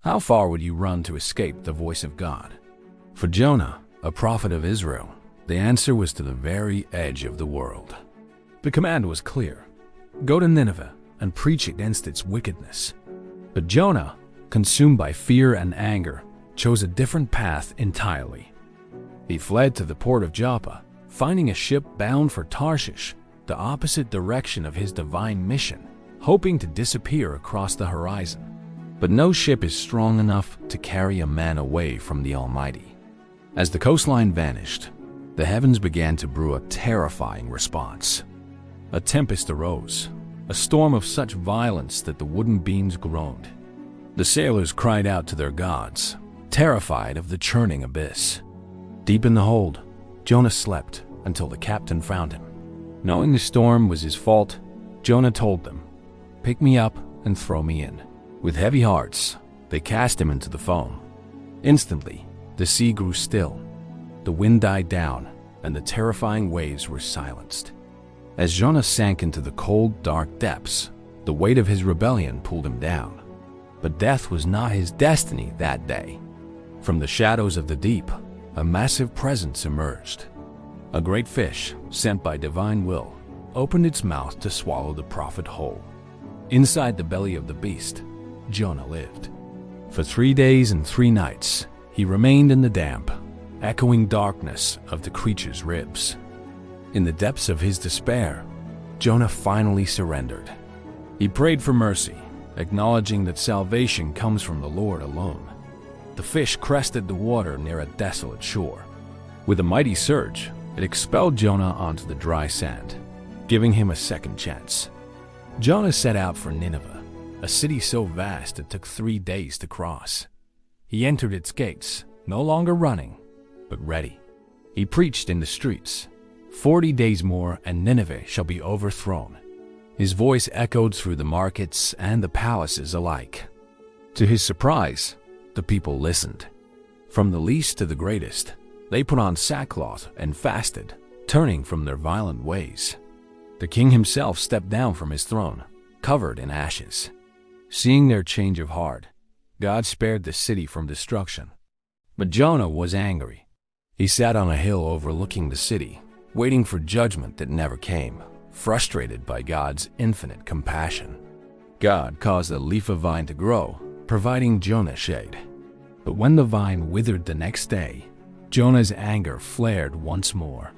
How far would you run to escape the voice of God? For Jonah, a prophet of Israel, the answer was to the very edge of the world. The command was clear: go to Nineveh and preach against its wickedness. But Jonah, consumed by fear and anger, chose a different path entirely. He fled to the port of Joppa, finding a ship bound for Tarshish, the opposite direction of his divine mission, hoping to disappear across the horizon. But no ship is strong enough to carry a man away from the Almighty. As the coastline vanished, the heavens began to brew a terrifying response. A tempest arose, a storm of such violence that the wooden beams groaned. The sailors cried out to their gods, terrified of the churning abyss. Deep in the hold, Jonah slept until the captain found him. Knowing the storm was his fault, Jonah told them, "Pick me up and throw me in." With heavy hearts, they cast him into the foam. Instantly, the sea grew still, the wind died down, and the terrifying waves were silenced. As Jonah sank into the cold, dark depths, the weight of his rebellion pulled him down. But death was not his destiny that day. From the shadows of the deep, a massive presence emerged. A great fish, sent by divine will, opened its mouth to swallow the prophet whole. Inside the belly of the beast, Jonah lived. For 3 days and 3 nights, he remained in the damp, echoing darkness of the creature's ribs. In the depths of his despair, Jonah finally surrendered. He prayed for mercy, acknowledging that salvation comes from the Lord alone. The fish crested the water near a desolate shore. With a mighty surge, it expelled Jonah onto the dry sand, giving him a second chance. Jonah set out for Nineveh, a city so vast it took 3 days to cross. He entered its gates, no longer running, but ready. He preached in the streets, 40 days more and Nineveh shall be overthrown. His voice echoed through the markets and the palaces alike. To his surprise, the people listened. From the least to the greatest, they put on sackcloth and fasted, turning from their violent ways. The king himself stepped down from his throne, covered in ashes. Seeing their change of heart, God spared the city from destruction. But Jonah was angry. He sat on a hill overlooking the city, waiting for judgment that never came, frustrated by God's infinite compassion. God caused a leafy vine to grow, providing Jonah shade. But when the vine withered the next day, Jonah's anger flared once more.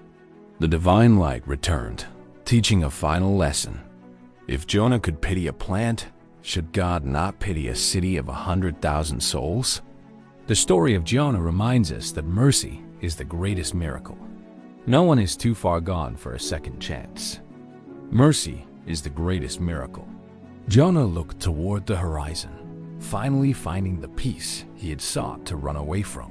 The divine light returned, teaching a final lesson. If Jonah could pity a plant, should God not pity a city of 100,000 souls? The story of Jonah reminds us that mercy is the greatest miracle. No one is too far gone for a second chance. Mercy is the greatest miracle. Jonah looked toward the horizon, finally finding the peace he had sought to run away from.